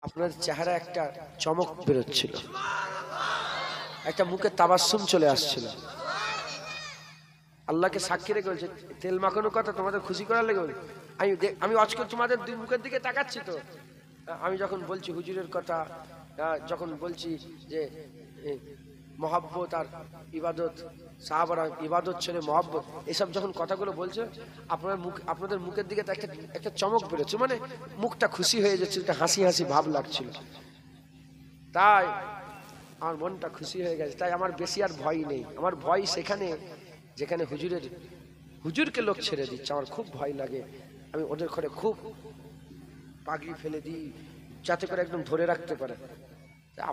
আপনার চেহারা একটা চমক বেরোচ্ছিল, একটা মুখে তাবাসসুম চলে আসছিল। আল্লাহকে সাক্ষী রেখে বলছে, তেল মাখানোর কথা তোমাদের খুশি করার লেগে আমি আজকে তোমাদের দুই মুখের দিকে তাকাচ্ছি। তো আমি যখন বলছি হুজুরের কথা, যখন বলছি যে মহাব্বত আর ইবাদত, সাহাবারা ইবাদত ছেড়ে মহাব্বত, এসব যখন কথাগুলো বলছে, আপনাদের মুখের দিকে একটা চমক বেরোচ্ছে, মানে মুখটা খুশি হয়ে যাচ্ছে, একটা হাসি হাসি ভাব লাগছিল। তাই আমার মনটা খুশি হয়ে গেছে। তাই আমার বেশি আর ভয় নেই। আমার ভয় সেখানে যেখানে হুজুরকে লোক ছেড়ে দিচ্ছে, আমার খুব ভয় লাগে। আমি ওদের ঘরে খুব পাগড়ি ফেলে দিই যাতে করে একদম ধরে রাখতে পারে।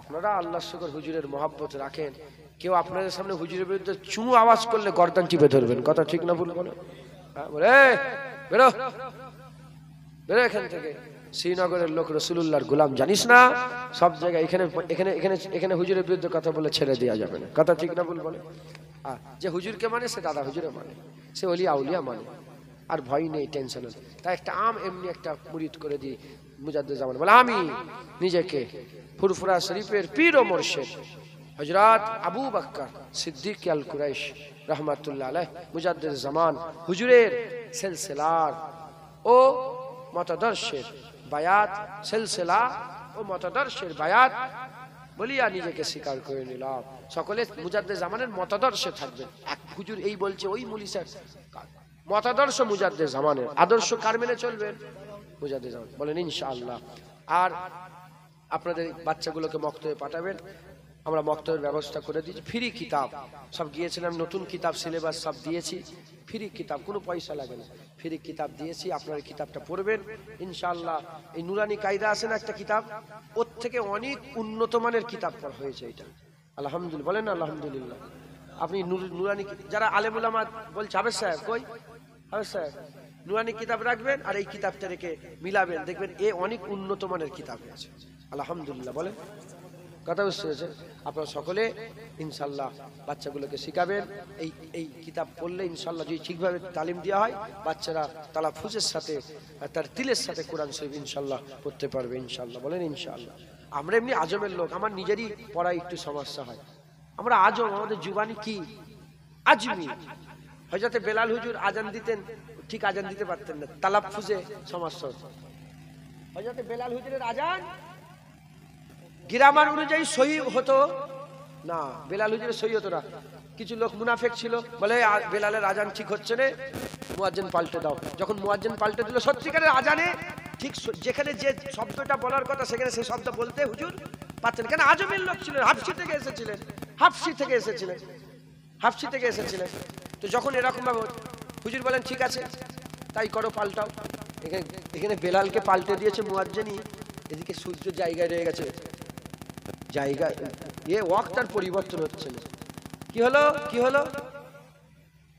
আপনারা আল্লাহর শুকর হুজুরের মহাব্বত রাখেন। কেউ আপনাদের সামনে হুজুরের বিরুদ্ধে চু আওয়াজ করলে গর্দান চিপে ধরবেন। কথা ঠিক না ভুল বলো? বলে বেরো বেরো এখান থেকে। শ্রীনগরের লোক রসুলুল্লাহর গোলাম জানিস না? সব জায়গায় এখানে এখানে এখানে এখানে হুজুরের বিরুদ্ধে কথা বলে ছেড়ে দেওয়া যাবে না। কথা ঠিক না ভুল বলে? যে হুজুরকে মানে সে দাদা হুজুরে মানে, সে ওলিয়া আউলিয়া মানে, আর ভয় নেই, টেনশন নেই। তাই একটা এমনি একটা মুরিদ করে দিই মুজাদ্দিদ জামান বলে, আমি নিজেকে ফুরফুরা শরীফের পীর ও মুর্শিদ হযরত আবু বকর সিদ্দিক আল কুরাইশ রাহমাতুল্লাহ আলাইহি মুজাদ্দিদ জামান হুজুরের সিলসিলার ও মতাদর্শের বায়াত, সিলসিলা ও মতাদর্শের বায়াত বলিয়া নিজেকে স্বীকার করে নিলাম। সকলে মুজাদ্দিদ জামানের মতাদর্শে থাকবেন। এক হুজুর এই বলছে, ওই মুলি স্যার মতাদর্শ মুজাদ্দিদ জামানের, আদর্শ কার মেনে চলবেন? মুজাদ্দিদ জামান বলেন ইনশাআল্লাহ। আর আপনাদের বাচ্চাগুলোকে মক্তবে পাঠাবেন, আমরা মক্তবের ব্যবস্থা করে দিয়েছি। ফ্রি কিতাব সব গিয়েছিলাম, নতুন কিতাব সিলেবাস সব দিয়েছি। ফ্রি কিতাব, কোনো পয়সা লাগে না, ফ্রি কিতাব দিয়েছি। আপনারা কিতাবটা পড়বেন ইনশাআল্লাহ। এই নুরানি কায়দা আছে না একটা কিতাব, ওর থেকে অনেক উন্নত মানের কিতাব পড়া হয়েছে এটা। আলহামদুলিল্লাহ বলেন আলহামদুলিল্লাহ। আপনি নুরানি যারা আলেম উলামা বলছে, হাফেজ সাহেব কই, হাফেজ সাহেব নুরানি কিতাব রাখবেন আর এই কিতাবটা রেখে মিলাবেন, দেখবেন এ অনেক উন্নত মানের কিতাব আছে। আলহামদুলিল্লাহ বলেন। কথা বুঝতে হয়েছে? আপনারা সকলে ইনশাল্লাহ বাচ্চাগুলোকে শিখাবেন। এই কিতাব পড়লে ইনশাল্লাহ যদি ঠিকভাবে তালিম দেওয়া হয়, বাচ্চারা তালাফুজের সাথে, তার তিলের সাথে কোরআন শরীফ ইনশাল্লাহ পড়তে পারবে ইনশাল্লাহ বলেন ইনশাল্লাহ। আমরা এমনি আজমের লোক, আমার নিজেরই পড়ায় একটু সমস্যা হয়। আমরা আজম, আমাদের জুবানি কি আজমি। হযরত বেলাল হুজুর আজান দিতেন, ঠিক আজান দিতে পারতেন না, তালাফুজে সমস্যা হতো। হযরত বেলাল হুজুরের আজান গ্রামার অনুযায়ী সহি হতো না, বেলাল হুজুরের সহি হতো না। কিছু লোক মুনাফেক ছিল, বলে বেলালের আজান ঠিক হচ্ছে না, মুয়াজ্জিন পাল্টে দাও। যখন মুয়াজ্জিন পাল্টে দিল, সত্যিকারের আজানে ঠিক যেখানে যে শব্দটা বলার কথা সেখানে সেই শব্দ বলতে হুজুর পারতেন। কেন? আজমের লোক ছিলেন, হাফসি থেকে এসেছিলেন। তো যখন এরকম ভাবে হুজুর বলেন ঠিক আছে তাই করো, পাল্টাও। এখানে বেলালকে পাল্টে দিয়েছে মুয়াজ্জিনই, এদিকে সূর্য জায়গায় রয়ে গেছে, জায়গা ওয়াক্তার পরিবর্তন হচ্ছে না। কি হলো?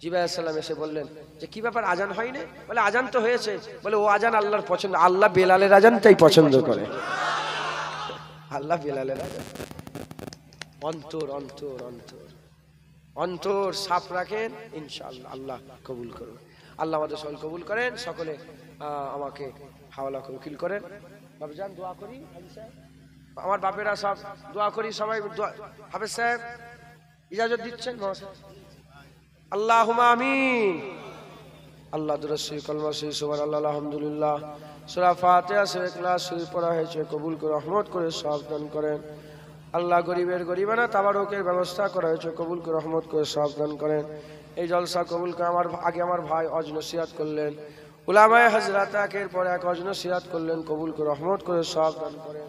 জিবরাইল আলাইহিস সালাম এসে বললেন যে কি ব্যাপার, আজান হয়নি? বলে আজান তো হয়েছে। বলে ও আজান আল্লাহর পছন্দ, আল্লাহ বেলালের আজানটাই পছন্দ করে। আল্লাহ বেলালের আজান। অন্তর সাফ রাখেন ইনশাআল্লাহ, আল্লাহ কবুল করুন। আল্লাহ আমাদের সকল কবুল করেন। সকলে আমাকে হাওলা উকিল করেন। বাবুজান দোয়া করি, আমার বাপেরা সব দোয়া করি, সবাই হাফেজ সাহেব ইজাজত দিচ্ছেন। আল্লাহুম্মা আমিন। আল্লাহ দুরূদ কলমা শরীফ সুবহানাল্লাহ আলহামদুলিল্লাহ সূরা ফাতিহা সূরা ইখলাস শরীফ পড়া হয়েছে, কবুল করে রহমত করে সওয়াব দান করেন। আল্লাহ গরিবের গরিবানা তাবারুকের ব্যবস্থা করা হয়েছে, কবুল করে রহমত করে সওয়াব দান করেন। এই জলসা কবুল করে আমার ভাই অজ নসিহত করলেন, উলামায়ে হযরত একের পর এক অজ নসিহত করলেন, কবুল করে রহমত করে সওয়াব দান করেন।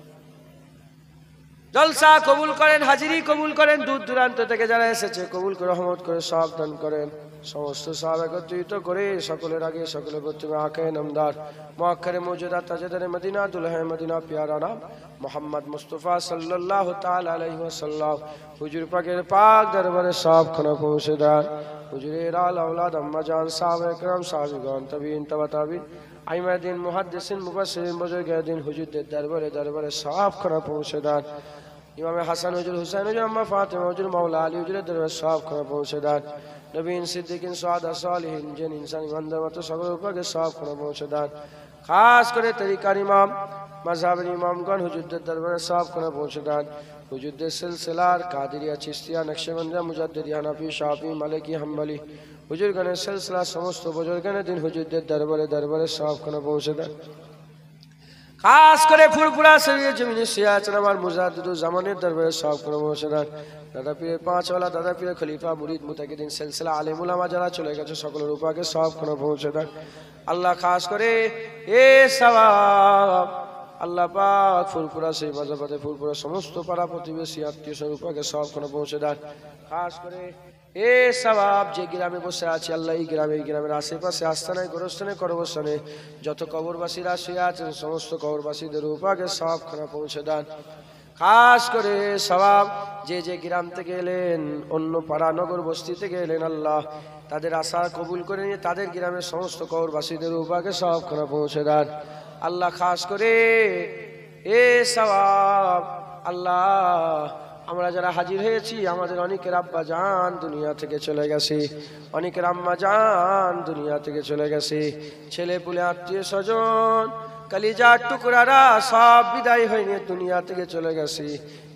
জলসা কবুল করেন, হাজিরি কবুল করেন। দূর দূরান্ত থেকে যারা এসেছে কবুল করে রহমত করে সওয়াব দান করেন। সমস্ত সওয়াব একত্রিত করে সকলের আগে সকলের প্রতিমা আঁকে নামদার মুআক্কারে মওজুদা তাজদারে মদিনা দুলহে মদিনা প্যারা নাম মুহাম্মদ মুস্তাফা সাল্লাল্লাহু তাআলা আলাইহি ওয়াসাল্লাম হুজুর পাকের পাক দরবারে সব খানা পৌঁছে দেন। হুজুরের আলা আওলাদ আম্মা জান সাহাবায়ে کرام সাহাবীগণ তাবিঈন তাবা তাবিঈন আইম্মায়ে দ্বীন মুহাদ্দিসিন মুফাসসিরিন বুজুর্গে দ্বীন হুজুরদের দরবারে সব খানা পৌঁছে দেন। ইমাম হাসান হুজুর, হুসাইন হুজুর, আম্মা ফাতেমা হুজুর, মাওলা আলী হুজুরের দরবারে সব খানা পৌঁছে দেন। নবীন সিদ্দিকিন সুহাদা সালিহিন জিন ইনসান ইমানদার মতো সকল উপাকে সব খানা পৌঁছে দেন। খাস করে তরিকার ইমাম মাযহাবের ইমামগণ হুজুরদের দরবারে সওয়াবখানা পৌঁছে দেন। হুজুরদের সিলসিলার কাদেরিয়া, চিশতিয়া, নকশবন্দিয়া, মুজাদ্দিদি, হানাফি, শাফি, মালিকি, হাম্বলি হুজুরগণের সিলসিলা সমস্ত বুজুর্গানের দিন হুজুরদের দরবারে সওয়াবখানা পৌঁছে দেন। খাস করে ফুরফুরা শরীরে জমিনে শুয়ে আছেন আমার মুজাদ্দিদুল জামানের দরবারে সওয়াবখানা পৌঁছে দেন। দাদা পীরের পাঁচওয়ালা, দাদা পীরের খলিফা, মুরিদ, মুতাকিদিন, সিলসিলা আলেম উলামা যারা চলে গেছে সকলের উপাকে সওয়াবখানা পৌঁছে দেন। আল্লাহ খাস করে এ সওয়াব আল্লাহ পাক ফুরফুরা সেই মাজাবাদে ফুরফুরা সমস্ত পাড়া প্রতিবেশী আত্মীয় স্বরূপাকে সওয়াবখানা পৌঁছে দেন। খাস করে এ সওয়াব যে গ্রামে বসে আছে আল্লাহ এই গ্রামের আশেপাশে আস্তানায় গোরস্থানে করবস্থানে যত কবরবাসীরা শুয়ে আছেন সমস্ত কবরবাসীদের উপাকে সওয়াবখানা পৌঁছে দেন। খাস করে সওয়াব যে গ্রাম থেকে এলেন, অন্য পাড়া নগর বস্তি থেকে এলেন আল্লাহ তাদের আশা কবুল করে নিয়ে তাদের গ্রামের সমস্ত কবরবাসীদের উপাকে সওয়াবখানা পৌঁছে দেন। আল্লাহ খাস করে এ সওয়াব আল্লাহ আমরা যারা হাজির হয়েছি আমাদের অনেকের আব্বা জান দুনিয়া থেকে চলে গেছে, অনেকের আম্মা জান দুনিয়া থেকে চলে গেছে, ছেলে পুলে আত্মীয় স্বজন কলিজার টুকরারা সব বিদায় হয়ে নিয়ে দুনিয়া থেকে চলে গেছে।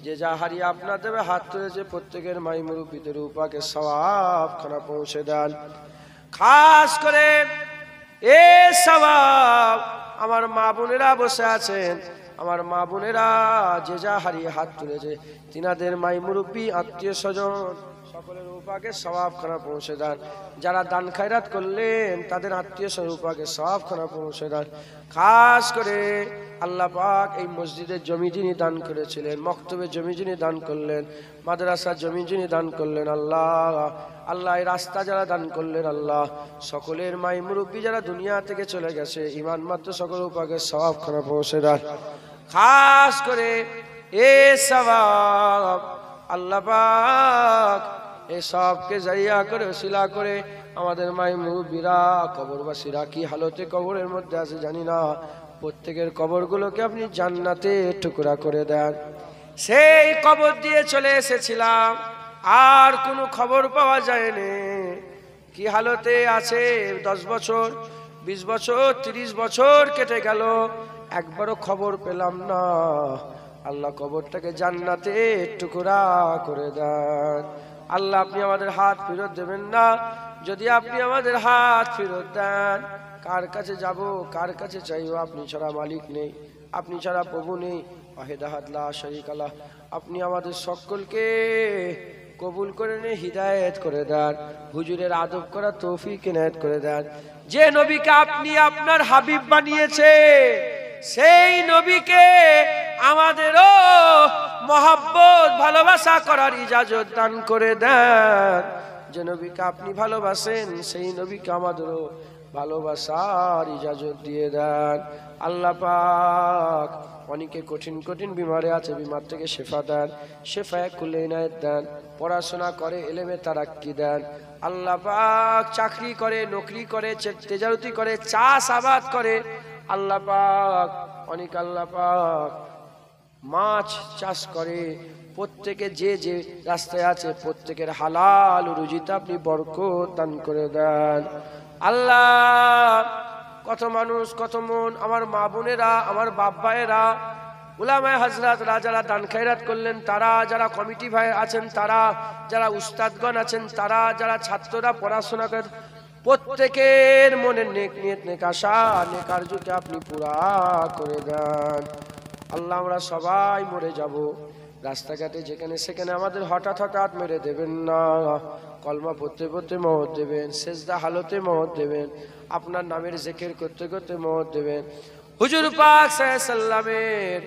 যে যা হারিয়ে আপনার দেবে হাত তুলেছে প্রত্যেকের মাই মুরব্বিদের উপাকে সওয়াবখানা পৌঁছে দেন। খাস করে এ সওয়াব আমার মা বোনেরা বসে আছেন, আমার মা বোনেরা যে যা হারিয়ে হাত তুলেছে তিনাদের মাই মুরব্বী আত্মীয় স্বজন সকলের উপাকে সওয়াবখানা পৌঁছে দেন। যারা দান খায়রাত করলেন তাদের আত্মীয় স্বজন উপাকে সওয়াবখানা পৌঁছে দেন। খাস করে আল্লাহ পাক এই মসজিদের জমি যিনি দান করেছিলেন, মক্তবের জমি যিনি দান করলেন, মাদ্রাসার জমি যিনি দান করলেন আল্লাহ এই রাস্তা যারা দান করলেন আল্লাহ সকলের মাই মুরব্বী যারা দুনিয়া থেকে চলে গেছে ইমান মাত্র সকল উপাকে সওয়াবখানা পৌঁছে দেন। খাস করে এ সওয়াব আল্লাহ পাক এই সবকে জারিয়া করে ওসিলা করে আমাদের মাই মুরব্বীরা কবরবাসীরা কি হালতে কবরের মধ্যে আছে জানি না, প্রত্যেকের কবরগুলোকে আপনি জান্নাতে টুকরা করে দেন। সেই কবর দিয়ে চলে এসেছিলাম আর কোনো খবর পাওয়া যায়নি, কি হালতে আছে, 10 বছর 20 বছর 30 বছর কেটে গেল একবারও খবর পেলাম না। আল্লাহ কবরটাকে জান্নাতে টুকরা করে দেন। আল্লাহ আপনি আমাদের হাত ফেরত দেবেন না, যদি আপনি আমাদের হাত ফেরত দেন কার কাছে যাব, কার কাছে চাইবো? আপনি ছাড়া মালিক নেই, আপনি ছাড়া প্রভু নেই, ওয়াহিদ আহাদ লা শারীকা লাহ। আপনি আমাদের সকলকে কবুল করে নিয়ে হিদায়েত করে দেন, হুজুরের আদব করা তৌফিক ইনায়েত করে দেন। যে নবীকে আপনি আপনার হাবিব বানিয়েছে সেই নবীকে আমাদেরও মহব্বত ভালোবাসা করার ইজাজত দান করে দেন। যে নবীকে আপনি ভালোবাসেন সেই নবীকে আমাদেরও ভালোবাসার ইজাজত দিয়ে দেন। আল্লাহ পাক অনেকে কঠিন কঠিন বিমারে আছে, বিমার থেকে শেফা দেন, শেফায়ে কুল্লি ইনায়েত দেন। পড়াশোনা করে এলেমে তারাক্কি দেন। আল্লাহ পাক চাকরি করে, নকরি করে, তেজারতি করে, চাষ আবাদ করে। আল্লাহ পাক অনেক আল্লাহ পাক মাছ চাষ করে। প্রত্যেকে যে যে রাস্তায় আছে প্রত্যেকের হালাল রুজিতে আপনি বরকত দান করে দেন। আল্লাহ কত মানুষ কত মন আমার মা বোনেরা আমার বাপ ভাইয়েরা উলামায়ে হাজরাতরা যারা দান খায়রাত করলেন, তারা যারা কমিটি ভাই আছেন, তারা যারা উস্তাদগণ আছেন, তারা যারা ছাত্ররা পড়াশোনা করে, প্রত্যেকের মনের নেক নিয়ত নেক আশা নেক আরজুকে আপনি পুরা করে দেন। আল্লাহ আমরা সবাই মরে যাব, রাস্তাঘাটে যেখানে সেখানে আমাদের হঠাৎ হঠাৎ মেরে দেবেন না, কলমা পড়তে পড়তে মওত দেবেন, সেজদা হালতে মওত দেবেন, আপনার নামের জিকির করতে করতে মওত দেবেন। হুজুর পাক সাল্লাল্লাহু আলাইহি সাল্লামের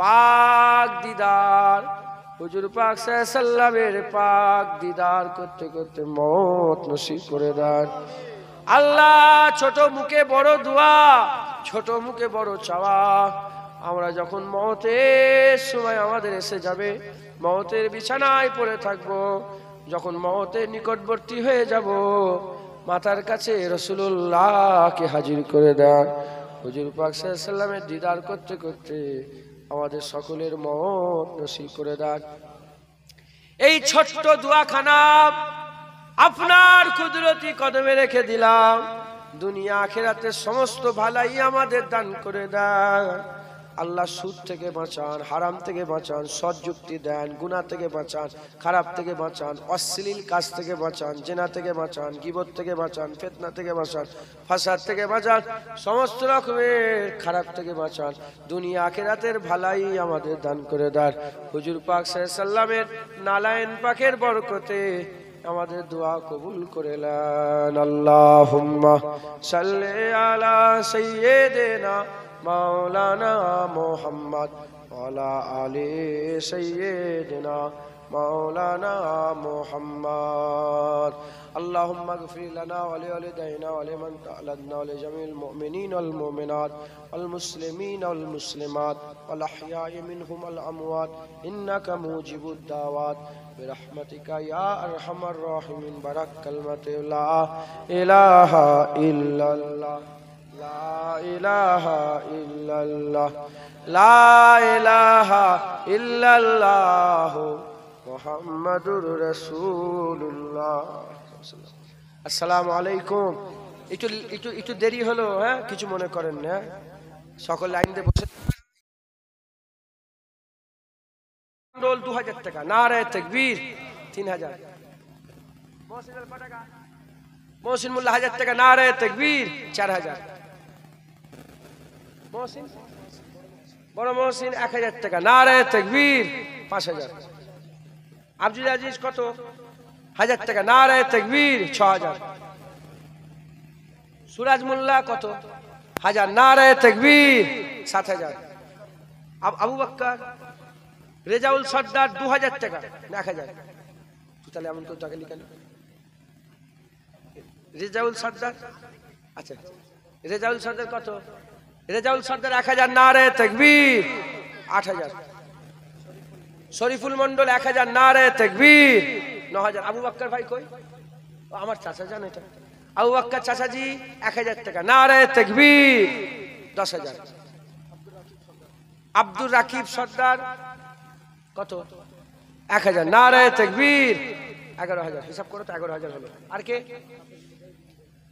পাক দিদার, হুজুর পাক সাল্লাল্লাহু আলাইহি সাল্লামের পাক দিদার করতে করতে মওত নসিব করে দেন। আল্লাহ ছোট মুখে বড় দোয়া, ছোট মুখে বড় চাওয়া। আমরা যখন মওতের সময় আমাদের এসে যাবে, মওতের বিছানায় পড়ে থাকবো, যখন মওতের নিকটবর্তী হয়ে যাব, মাথার কাছে রাসূলুল্লাহকে হাজির করে দেন। হুজুর পাক সাল্লাল্লাহু আলাইহি সাল্লামের দিদার করতে করতে আমাদের সকলের মওত নসিব করে দেন। এই ছোট্ট দোয়াখানা আপনার কুদরতি কদমে রেখে দিলাম, দুনিয়া আখিরাতের সমস্ত ভালাই আমাদের দান করে দেন। আল্লাহ সুদ থেকে বাঁচান, হারাম থেকে বাঁচান, সৎ যুক্তি দেন, গুনাহ থেকে বাঁচান, খারাপ থেকে বাঁচান, অশ্লীল কাজ থেকে বাঁচান, জিনা থেকে বাঁচান, গীবত থেকে বাঁচান, ফিতনা থেকে বাঁচান, ফাসাদ থেকে বাঁচান, সমস্ত রকমের খারাপ থেকে বাঁচান। দুনিয়া আখিরাতের ভালাই আমাদের দান করে দেন। হুজুর পাক সাল্লাল্লাহু আলাইহি সাল্লামের নালায়েন পাকের বরকতে আমাদের দোয়া কবুল করে নেন। আল্লাহুম্মা সাল্লি আলা সাইয়্যিদিনা মাওলানা মুহাম্মদ ওয়া আলা আলি সাইয়্যিদিনা মাওলানা মুহাম্মদ। اللهم اغفر لنا ولوالدينا ولمن تعلمنا ولجميع المؤمنين والمؤمنات والمسلمين والمسلمات والأحياء منهم والأموات إنك موجب الدعوات برحمتك يا أرحم الراحمين. برك كلمة لا إله إلا الله لا إله إلا الله لا إله إلا الله محمد رسول الله. আসসালামু আলাইকুম। একটু দেরি হলো, হ্যাঁ কিছু মনে করেন না। সকল লাইন দিয়ে বসে 2000 টাকা, নারে তাকবীর 3000, মহসিন মোল্লা 1000 টাকা, নারে তাকবীর 4000, মহসিন বড় মহসিন 1000 টাকা, নারে তাকবীর 5000, আব্দুল আজিজ কত 1000 টাকা, নারে তাকবীর 6000, সুরাজ মোল্লা কত 1000, নারে তাকবীর 7000, আবু বকর রেজাউল সর্দার 2000 টাকা না 1000, তাহলে এমন কেউ টাকা লিখেন রেজাউল সর্দার। আচ্ছা রেজাউল সর্দার কত, রেজাউল সর্দার 1000, নারে তাকবীর 8000, শরীফুল মন্ডল 1000, নারে তাকবীর 9000। আবু বকর ভাই কই, আমার চাচা জান, এটা আবু বকর চাচাজি 1000 টাকা, নারে তাকবীর 10000, আব্দুর রাকিব সর্দার কত 1000, নারে তাকবীর 11000, হিসাব করো তো 11000 হলো। আর কে,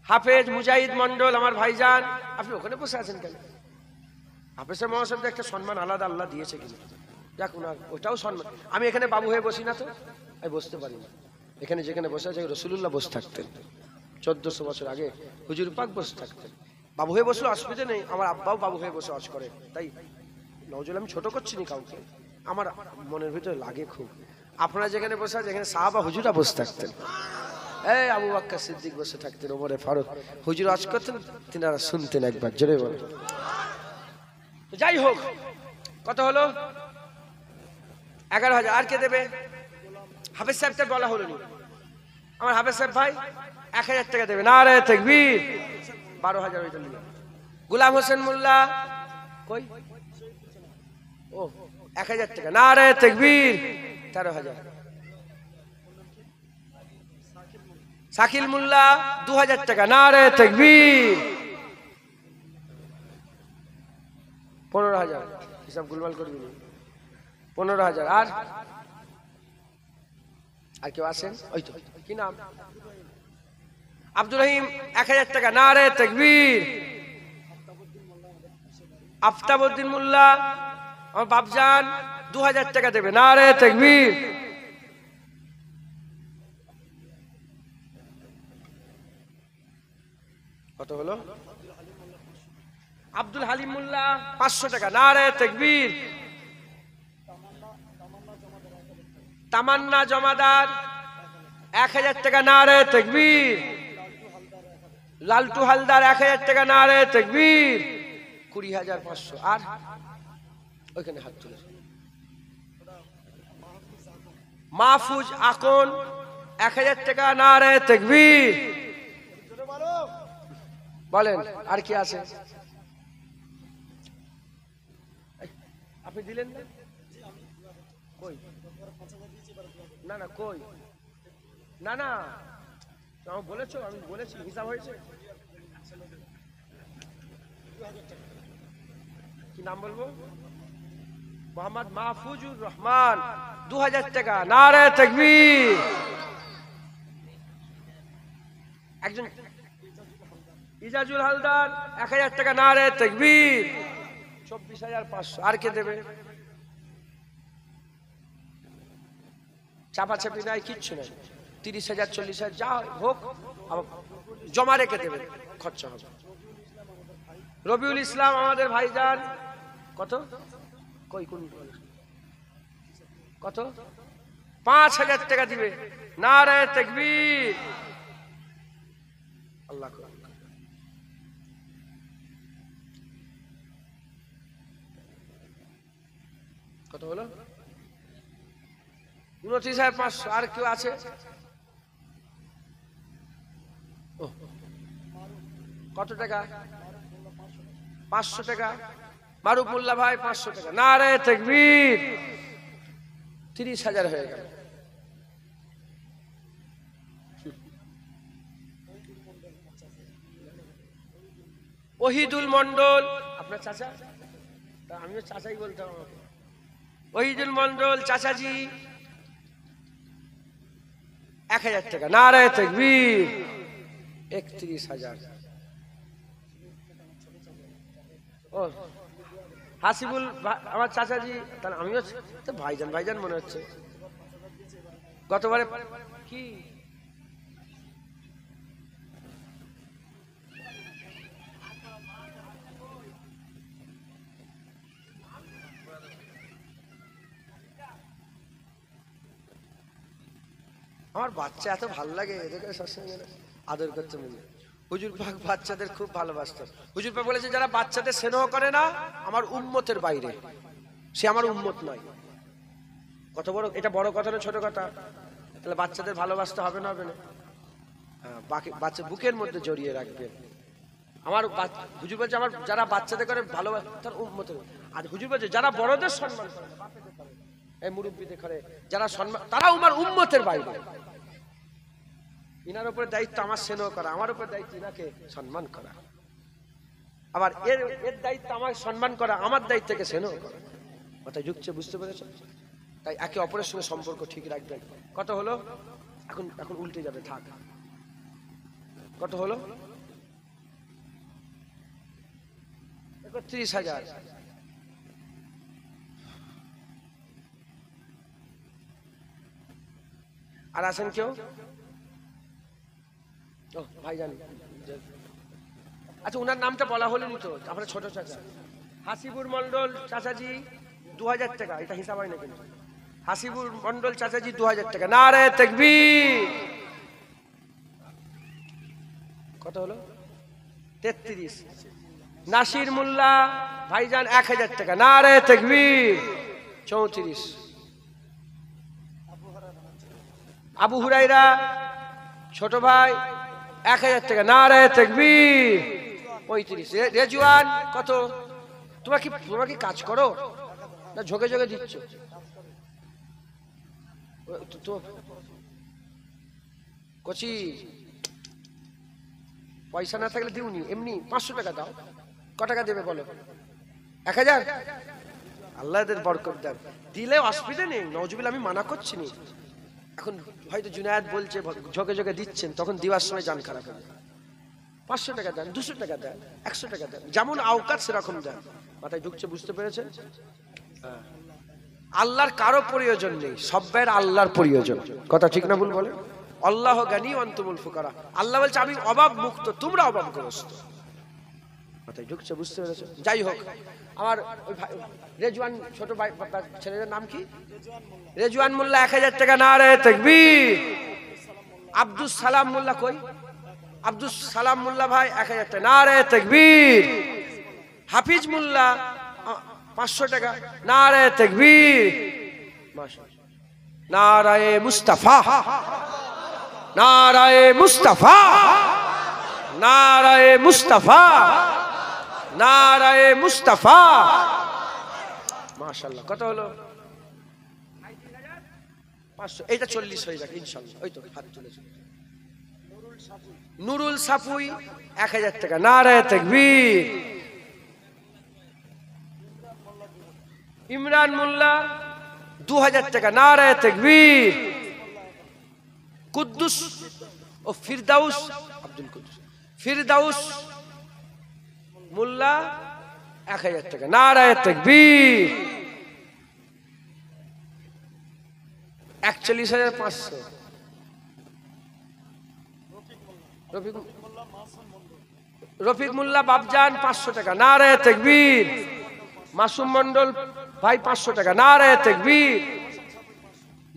হাফেজ মুজাহিদ মন্ডল আমার ভাইজান, আপনি ওখানে বসে আছেন কেন? হাফেজের মহাশব্দে একটা সম্মান আলাদা আল্লাহ দিয়েছে কিন্তু, যাক ওনার ওটাও সম্মান। আমি এখানে বাবু হয়ে বসি না তো, আমি বসতে পারি না। এখানে যেখানে বসে আছে রাসূলুল্লাহ বসে থাকতেন, 1400 বছর আগে হুজুর পাক বসে থাকতেন। বাবু হয়ে বসলে অসুবিধা নেই, আমার আব্বাও বাবু হয়ে বসে ওয়াজ করে। তাই নওজুল আমি ছোট করছি না কাউকে, আমার মনের ভিতরে লাগে খুব। আপনারা যেখানে বসে আছেন এখানে সাহাবা হুজুরা বসে থাকতেন, এই আবু বকর সিদ্দিক বসে থাকতেন, ওমরে ফারুক, হুজুর ওয়াজ করতেন, তিনারা শুনতেন। একবার জোরে বলেন। যাই হোক, কত হলো 11000। আর কে দেবে? হাফেজ সাহেবটা বলা হলো নি, আমার হাফেজ সাহেব ভাই 1000 টাকা দেবে, নারে তাকবীর 12000 ওইটা নিয়ে। গোলাম হোসেন মোল্লা কই, ও 1000 টাকা, নারে তাকবীর 13000। শাকিল মোল্লা 2000 টাকা, নারে তাকবীর 15000, হিসাব গুলমাল করবি না, 15000। আর কেউ আছেন? ওই তো কি নাম, আব্দুর রহিম 1000 টাকা, নারে তাকবীর। আফতাবউদ্দিন মোল্লা আমার বাপজান 2000 টাকা দেবে, নারে তাকবীর। কত হলো? আব্দুল হালিম মোল্লা 500 টাকা, নারে তাকবীর। তামান্না জমাদার 1000 টাকা, নারে তাকবীর। লালটু হালদার 1000 টাকা, নারে তাকবীর 20500। আর ওইখানে হাত তুলে মাহফুজ আকন 1000 টাকা, নারে তাকবীর। বলেন আর কি আছে? আপনি দিলেন না? কই? না না কই? না না তুমি বলেছো, আমি বলেছি, হিসাব হয়েছে। কি নাম বলবো? মোহাম্মদ মাহফুজুর রহমান 2000 টাকা, নারে তাকবীর। একজন ইজাজুল হালদার 1000 টাকা, নারে তাকবীর। 24,500। আর কে দেবে? চাপাচাপি নাই, কিচ্ছু নাই। 30,000 40,000 যা হোক জমা রেখে দেবে, খরচা হবে। রবিউল ইসলাম আমাদের ভাইজান কত কই কোন কত 5,000 টাকা দিবে। নারায়ে তাকবীর, আল্লাহ আকবার। কত হলো? 29,500। আর কেউ আছে? কত টাকা? 500 টাকা। মারুফ মোল্লা ভাই 500 টাকা। নারায়ে তাকবীর, 30,000 হয়ে গেল। ওহিদুল মন্ডল আপনার চাচা, আমিও চাচাই বলতাম আমাকে। ওহিদুল মন্ডল চাচাজি 1,000 টাকা। নারায়ে তাকবীর, 31,000। ও হাসিবুল আমার চাচাজি, তাহলে আমিও তো ভাইজান ভাইজান মনে হচ্ছে। গতবারে কি আমার বাচ্চা এত ভালো লাগে, এদেরকে সবসময় আদর করতে মনে। হুজুর পাক বাচ্চাদের খুব ভালোবাসতেন। হুজুর পাক বলেছে যারা বাচ্চাদের স্নেহ করে না আমার উম্মতের বাইরে, সে আমার উম্মত নয়। কত বড় এটা, বড় কথা না ছোট কথা? তাহলে বাচ্চাদের ভালোবাসতে হবে না, হবে না? হ্যাঁ, বাকি বাচ্চা বুকের মধ্যে জড়িয়ে রাখবেন। আমার হুজুর বলছে আমার যারা বাচ্চাদের করে ভালোবাসে তার উম্মতের। আর হুজুর বলছে যারা বড়দের সম্মান করে, এই মুরব্বীদের করে যারা সম্মান, তারা আমার উম্মতের বাইরে। ইনার উপরে দায়িত্ব আমার স্নেহ করা, আমার উপরে দায়িত্ব ইনাকে সম্মান করা। আবার এর দায়িত্ব আমার সম্মান করা, আমার দায়িত্বকে স্নেহ করা। কথায় যুগছে, বুঝতে পেরেছ? তাই একে অপরের সঙ্গে সম্পর্ক ঠিক রাখবেন। কত হলো? এখন এখন উল্টে যাবে, থাক। কত হলো? 31,000। আর আছেন কেউ? ও ভাইজান, আচ্ছা ওনার নামটা বলা হলেনি তো, আপনার ছোট চাচা হাসিবুর মন্ডল চাচাজি 2,000 টাকা। এটা হিসাব হয় না কিন্তু। হাসিবুর মন্ডল চাচাজি 2,000 টাকা। নারায়ে তাকবীর। কত হলো? 33। নাসির মোল্লা ভাইজান 1,000 টাকা। নারায়ে তাকবীর, 34। আবু হুরায়রা ছোট ভাই 1,000 টাকা। নারায়ে তাকবীর, 35। রেজওয়ান কত? তোমরা কি কাজ করো না ঝোঁকে ঝোঁকে দিচ্ছ? কচি পয়সা না থাকলে দিউনি, এমনি 500 টাকা দাও। ক টাকা দেবে বলো? 1,000। আল্লাহ এদের বরকত দেন। দিলে অসুবিধা নেই, নওজুবিল্লাহ, আমি মানা করছি না। এখন হয়তো জুনায়েদ বলছে ঝোঁকে ঝোঁকে দিচ্ছেন, তখন দিওয়ার সময় জান খারাপ হবে। 500 টাকা দেন, 200 টাকা দেন, 100 টাকা দেন, যেমন আওকাত সেরকম দেন। মাথায় ঢুকছে, বুঝতে পেরেছেন? আল্লাহর কারো প্রয়োজন নেই, সব ভাইয়ের আল্লাহর প্রয়োজন। কথা ঠিক না ভুল বলে? আল্লাহ গানি আনতুমুল ফুকারা। আল্লাহ বলছে আমি অভাব মুক্ত, তোমরা অভাবগ্রস্ত। মাথায় ঢুকছে, বুঝতে পেরেছো? যাই হোক, আমার ওই রেজওয়ান ছোট ভাই ছেলেদের নাম কি? রেজওয়ান মোল্লা 1,000 টাকা। নারায়ে তাকবীর। আব্দুস সালাম মোল্লা কই? আব্দুস সালাম মোল্লা ভাই 1,000 টাকা। নারায়ে তাকবীর। হাফিজ মোল্লা 500 টাকা। নারায়ে তাকবীর। মাশাআল্লাহ। নারায়ে মুস্তাফা, নারায়ে মুস্তাফা, নারায়ে মুস্তাফা, নারায়ে মুস্তাফা। মাশাআল্লাহ। কত হলো? 500। এটা 40 হয়ে যাক ইনশাআল্লাহ। ওই তো হাত তুলেছে। নুরুল সাপুই 1,000 টাকা। নারায়ে তাকবীর। ইমরান মোল্লা 2,000 টাকা। নারায়ে তাকবীর। কুদ্দুস ও ফিরদাউস, আব্দুল কুদ্দুস ফিরদাউস মোল্লা 1000 টাকা, নারায়ে তাকবীর। 41,500। রফিক মোল্লা বাবজান 500 টাকা, নারায়ে তাকবীর। মাসুম মন্ডল ভাই 500 টাকা, নারায়ে তাকবীর।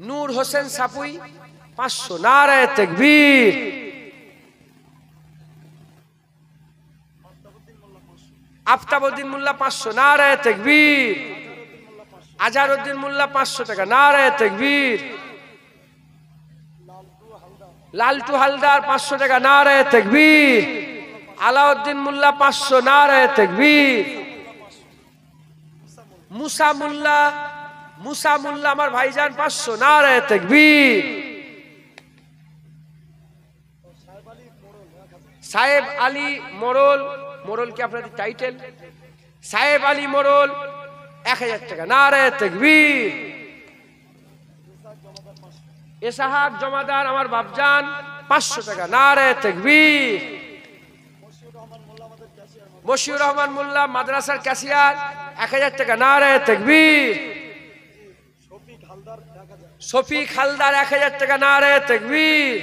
নূর হোসেন সাপুই 500, নারায়ে তাকবীর। আফতাবউদ্দিন মোল্লা 500, নারায়ে তাকবীর। আজহারউদ্দিন মোল্লা 500 টাকা, নারায়ে তাকবীর। লালটু হালদার 500 টাকা, নারায়ে তাকবীর। আলাউদ্দিন মোল্লা 500, নারায়ে তাকবীর। মুসা মোল্লা আমার ভাইজান 500, নারায়ে তাকবীর। সাহেব আলী মোড়ল কি আপনাদের টাইটেল? সাহেব আলী মোড়ল 1000 টাকা, নারায়ে তাকবীর। ইসহাক জমাদার আমার বাপজান 500 টাকা, নারায়ে তাকবীর। মশিউর রহমান মোল্লা মাদ্রাসার ক্যাশিয়ার 1000 টাকা, নারায়ে তাকবীর। শফিক হালদার 1000 টাকা, নারায়ে তাকবীর।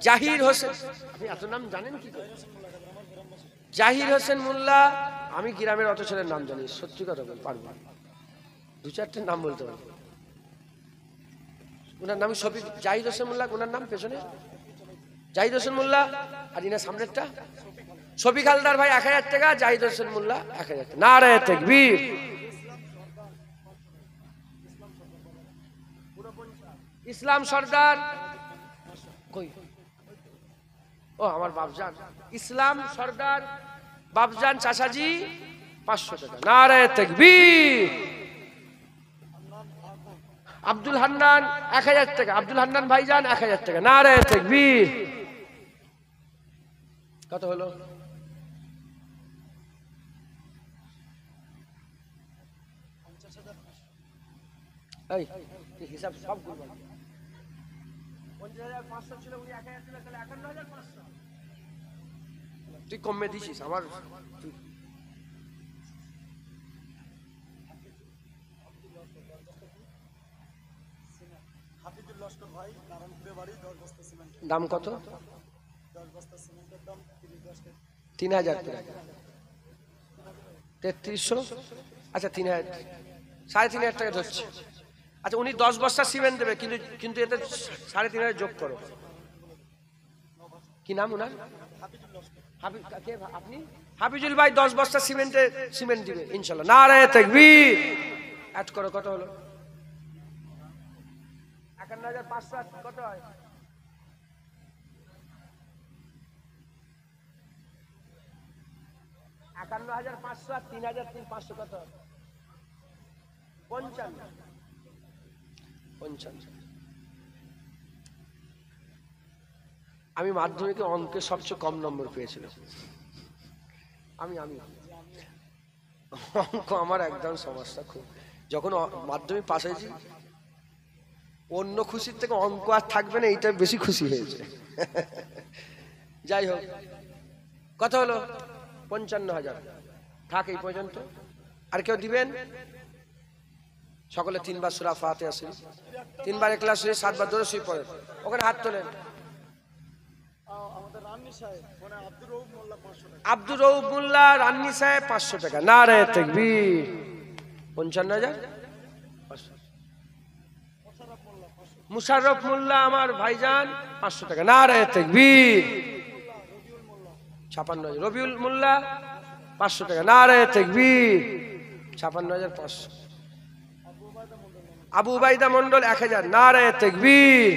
জাহির হোসেন, আপনি এত নাম জানেন কি করে? জাহির হোসেন মোল্লা, আমি গ্রামের অত ছেলের নাম জানি, সত্যি কথা বল পারবো, 2-4টা নাম বলতে পারবো। ওনার নাম শফিক, জাহির হোসেন মোল্লা, ওনার নাম পেছনে জাহিদ হোসেন মোল্লা, আর ইনার সামনেরটা শফিক হালদার ভাই 1000 টাকা, জাহিদ হোসেন মোল্লা 1000 টাকা, নারায়ে তাকবীর। ইসলাম সর্দার কই? ও আমার বাপজান ইসলাম সর্দার বাপজান চাচাজি 500 টাকা, নারায়ে তাকবীর। আব্দুল হান্নান 1000 টাকা, আব্দুল হান্নান ভাইজান 1000 টাকা, নারায়ে তাকবীর। কত হলো? এই হিসাব সব গুলো 50,500 ছিল, উনি 1000 ছিল, তাহলে 51,500। তুই কমে দিছিস আমার। দাম কত? 3000 টাকা, 3300। আচ্ছা 3000, 3500 টাকা ধরছি। আচ্ছা উনি 10 বস্তা সিমেন্ট দেবে, কিন্তু এতে 3500 যোগ করো। কি নাম ওনার? আপনি? হাফিজুল ভাই 10 বস্তা সিমেন্ট দিবে ইনশাল্লাহ, নারায়ে তাকবীর। অ্যাড করো, কত হলো? 51,500 কত হয়? 51,500 আর 3,500 কত? 55। আমি মাধ্যমিকে অঙ্কে সবচেয়ে কম নম্বর পেয়েছিলাম। আমি অঙ্ক আমার একদম সমস্যা খুব। যখন মাধ্যমিক পাস হয়েছি, অন্য খুশির থেকে অঙ্ক আর থাকবে না, এইটা বেশি খুশি হয়েছে। যাই হোক, কত হলো? 55,000। থাক এই পর্যন্ত। আর কেউ দিবেন? সকলে 3 বার সূরা ফাতিহা আছে, 3 বার ইখলাস, 7 বার দরুদ শরীফ পড়েন। ওখানে হাত তোলেন। আব্দুর রউফ মোল্লা রান্নি সাহেব 500 টাকা, নারায়ে তাকবীর। 55,000। মুশাররফ মোল্লা আমার ভাইজান 500 টাকা, নারায়ে তাকবীর। 56,000। রবিউল মোল্লা 500 টাকা, নারায়ে তাকবীর। 56,500। আবু উবাইদা মন্ডল 1000, নারায়ে তাকবীর।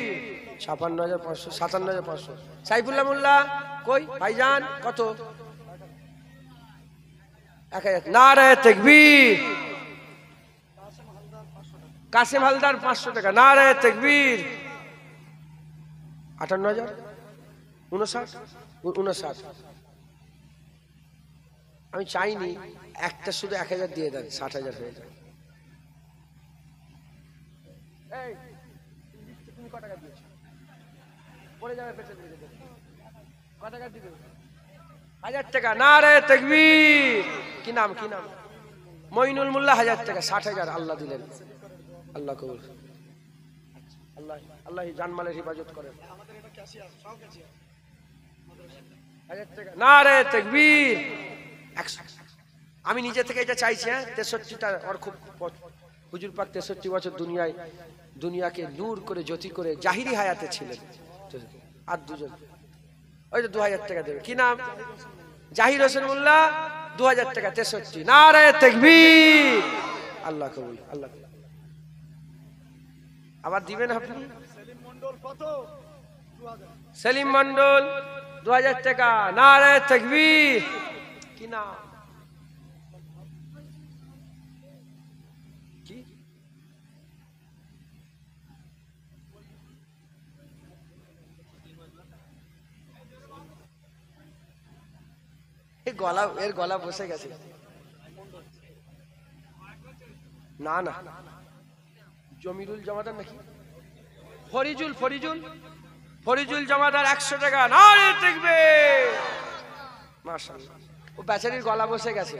56,500, 57,500। সাইফুল্লাহ মোল্লা কই ভাইজান? কত? 1000, নারায়ে তাকবীর। কাসেম হালদার 500 টাকা, নারায়ে তাকবীর। 58,000, 59। আমি চাইনি একটা, শুধু 1000 দিয়ে দেন, 60,000 হয়ে যায়। তুমি কত টাকা দিয়েছো? পরে যাবে পেছনে দিকে, কত টাকা দিবে? 1000 টাকা। নারে তাকবীর। কি নাম কি নাম? মইনুল মোল্লা। 1000 টাকা। 60,000 আল্লাহ দিলেন। আল্লাহ কবুল। আল্লাহ আল্লাহ জানমালের হেফাজত করেন। 1000 টাকা। নারে তাকবীর। আমি নিজে থেকে এটা চাইছি। 63টা আর খুব হুজুর পাক 63 বছর দুনিয়াকে নূর করে জ্যোতি করে জাহিরি হায়াতে ছিলেন। আর দুজন ওই তো 2000 টাকা দেবে। কি নাম? জাহির হোসেন মোল্লা। 2000 টাকা। 63। নারে তাকবীর। আল্লাহ কবুল। আল্লাহ আবার দিবেন আপনি? সেলিম মন্ডল 2000 টাকা। নারে তাকবীর। কি নাম? কি এর গলা বসে গেছে। না না, জমিরুল জমাদার নাকি? ফরিজুল জমাদার 100 টাকা। নারে তাকবীর। মাশাআল্লাহ। ও বেচারির গলা বসে গেছে।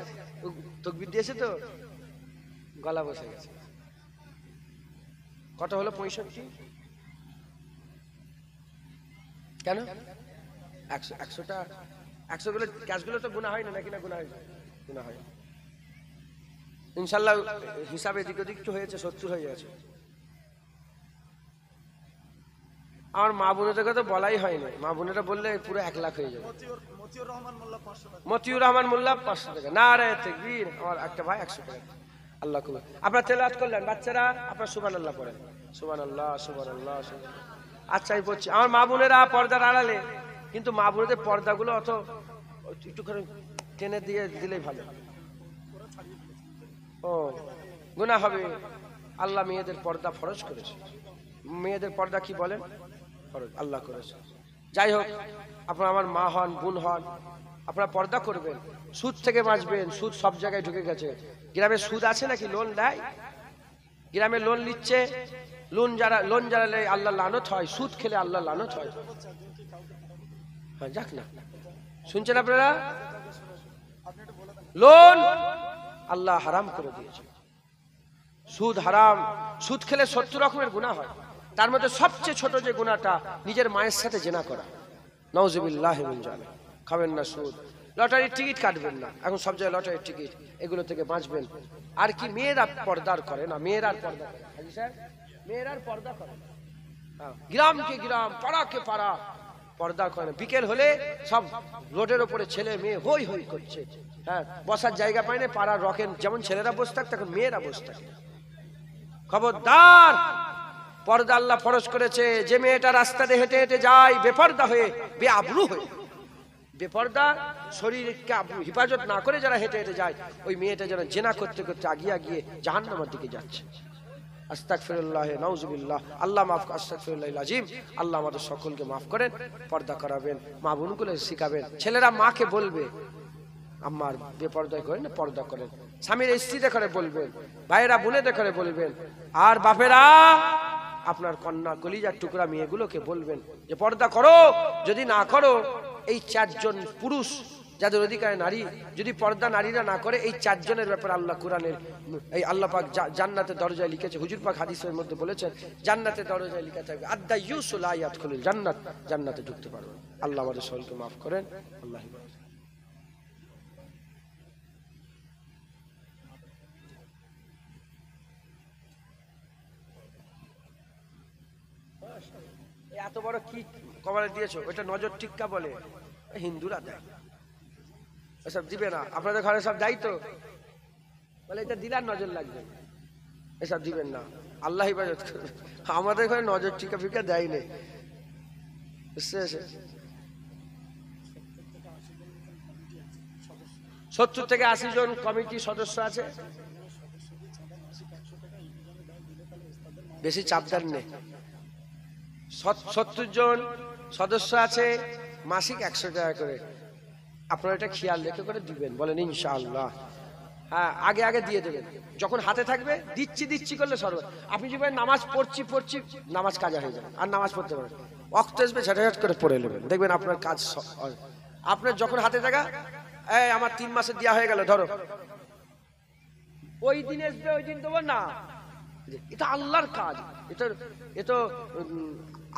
তাকবীর দিয়েছে তো গলা বসে গেছে। কত হলো? 65। কেন 100টা 100 গুলো ক্যাশগুলো তো গুনাহ হয় না নাকি? না গুনাহ হয়? গুনাহ হয় ইনশাআল্লাহ। হিসাবে এদিক ওদিক একটু হয়েছে, 70 হয়ে গেছে। আমার মা বোনেদের তো বলাই হয়নি। মা বোনেরা বললে পুরো 1 লাখ হয়ে যাবে। মতিউর রহমান মোল্লা 500 টাকা। নারে তাকবীর। আমার একটা ভাই 100 টাকা। আল্লাহ কবুল। আপনারা তেলাওয়াত করলেন, বাচ্চারা আপনারা সুবহানাল্লাহ পড়েন। সুবহানাল্লাহ সুবহানাল্লাহ। আচ্ছা আমি বলছি, আমার মা বোনেরা পর্দার আড়ালে, কিন্তু মা বোনেদের পর্দাগুলো অত একটু করে টেনে দিয়ে দিলেই ভালো। ও গুনাহ হবে। আল্লাহ মেয়েদের পর্দা ফরজ করেছে। মেয়েদের পর্দা কি বলেন? ফরজ আল্লাহ করেছে। যাই হোক, আপনারা আমার মা হন, বোন হন, আপনারা পর্দা করবেন। সুদ থেকে বাঁচবেন। সুদ সব জায়গায় ঢুকে গেছে। গ্রামে সুদ আছে নাকি? লোন দেয়। গ্রামে লোন নিচ্ছে। লোন যারা আল্লাহ লানত হয়। সুদ খেলে আল্লাহ লানত হয়। হ্যাঁ যাক না, শুনছেন আপনারা? লোন আল্লাহ হারাম করে দিয়েছে। সুদ হারাম। সুদ খেলে 70 রকমের গুনাহ হয়। তার মধ্যে সবচেয়ে ছোট যে গুনাহটা নিজের মায়ের সাথে জিনা করা। নাউজুবিল্লাহি মিন জালিক। খাবেন না সুদ। লটারির টিকিট কাটবেন না। এখন সব জায়গায় লটারির টিকিট। এগুলো থেকে বাঁচবেন। আর কি মেয়েরা পর্দার করে না? মেয়েরার পর্দা করে। হাজি স্যার, মেয়েরার পর্দা করে। গ্রামকে গ্রাম, পাড়াকে পাড়া পর্দা করে না। বিকেল হলে সব রোডের ওপরে ছেলে মেয়ে হই হই করছে। হ্যাঁ, বসার জায়গা পায় না। পাড়ার রকেন যেমন ছেলেরা বসে থাকে, তখন মেয়েরা বসে থাকে। খবরদার, পর্দা আল্লাহ ফরজ করেছে। যে মেয়েটা রাস্তাতে হেঁটে হেঁটে যায় বেপর্দা হয়ে, বেআবরু হয়ে, বেপর্দা শরীরকে হেফাজত না করে যারা হেঁটে হেঁটে যায়, ওই মেয়েটা যেন জেনা করতে করতে আগিয়ে জাহান্নামের দিকে যাচ্ছে। আস্তাগফিরুল্লাহ, নাউজুবিল্লাহ। আল্লাহ মাফ। আস্তাগফিরুল্লাহিল আযীম। আল্লাহ আমাদের সকলকে মাফ করেন। পর্দা করাবেন। মা বোনগুলো শিখাবেন। ছেলেরা মাকে বলবে, আম্মার বেপর্দায় করেন না, পর্দা করেন। স্বামীর স্ত্রী দেখে বলবেন। ভাইয়েরা বোনে দেখে বলবেন। আর বাপেরা আপনার কন্যা কলিজার টুকরা মেয়েগুলোকে বলবেন যে পর্দা করো। যদি না করো, এই 4 জন পুরুষ যাদের অধিকারে নারী, যদি পর্দা নারীরা না করে, এই 4 জনের ব্যাপারে আল্লাহ কোরআনের এই আল্লাহ পাক জান্নাতের দরজায় লিখেছে। হুজুর পাক হাদিসের মধ্যে বলেছেন, জান্নাতের দরজায় লেখা থাকবে আদ-দায়্যুসু লা ইয়াদখুলুল জান্নাত। জান্নাতে ঢুকতে পারবে। আল্লাহ আমাদের সকলকে মাফ করেন। আল্লাহ এত বড় কি কবরে দিয়েছো? ওটা নজর টিক্কা বলে, হিন্দুরা দেয়। এসব দিবে না। আপনাদের ঘরে সব দেয় তো, বলে এটা দিলার নজর লাগবে। এসব দিবেন না, আল্লাহ হিফাজত করবে। আমাদের ঘরে নজর টিকা ফিকা দেয় নেই। 70 থেকে 80 জন কমিটি সদস্য আছে। বেশি চাপদার নেই। 70 জন সদস্য আছে। মাসিক 100 টাকা করে। আপনারা এটা খেয়াল রেখে করে দিবেন। বলেন ইনশাআল্লাহ। হ্যাঁ, আগে আগে দিয়ে দেবেন। যখন হাতে থাকবে দিচ্ছি করলে সর্ব। আপনি যদি নামাজ পড়ছি, নামাজ কাজা হয়ে যাবে। আর নামাজ পড়তে পারেন। ওয়াক্ত আসবে, ঝাঁটাঝাট করে পড়ে নেবেন। দেখবেন আপনার কাজ আপনার যখন হাতে টাকা, এই আমার 3 মাসে দেওয়া হয়ে গেল, ধরো, ওই দিন আসবে, ওই দিন দেবো না। এটা আল্লাহর কাজ, এটা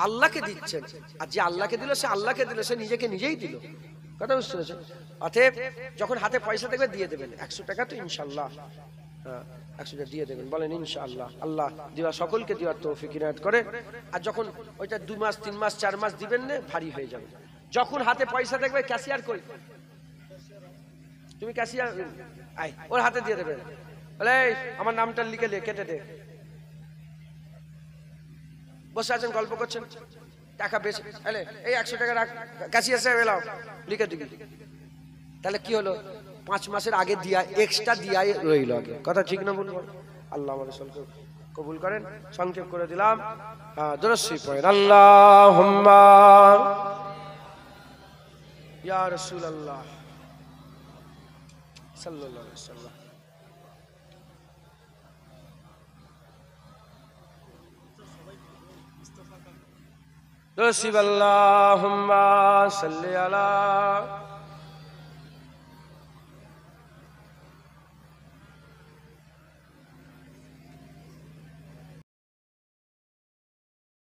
আল্লাহকে দিচ্ছেন। আর যে আল্লাহকে দিল সে আল্লাহকে দিল, সে নিজেকে নিজেই দিল। কথা বুঝতে পেরেছেন? অতএব যখন হাতে পয়সা দেখবে দিয়ে দেবেন। 100 টাকা তো ইনশাল্লাহ, 100 টাকা দিয়ে দেবেন, বলেন ইনশাআল্লাহ। আল্লাহ দিওয়া সকলকে দিওয়ার তৌফিক ইনায়াত করে। আর যখন ওইটা 2 মাস 3 মাস 4 মাস দিবেন না, ভারী হয়ে যাবে। যখন হাতে পয়সা দেখবে, ক্যাশিয়ার কই, তুমি ক্যাশিয়ার আই, ওর হাতে দিয়ে দেবে, বলে আমার নামটা লিখে দে, কেটে দে। বসে আছেন, গল্প করছেন, টাকা বেশি, এই 100 টাকা রাখ, ক্যাশিয়ার সাহেব এলাও, লিখে দিবি। তাহলে কি হলো? 5 মাসের আগে দিয়া, এক্সট্রা দিয়াই রইল আগে। কথা ঠিক না বলবো? আল্লাহ আমাদের সকলকে কবুল করেন। সংক্ষেপ করে দিলাম, দরুদ পড়েন, আল্লাহুম্মা ইয়া রাসূলুল্লাহ সাল্লাল্লাহু আলাইহি ওয়াসাল্লাম। দরুদ, আল্লাহুম্মা সাল্লি আলা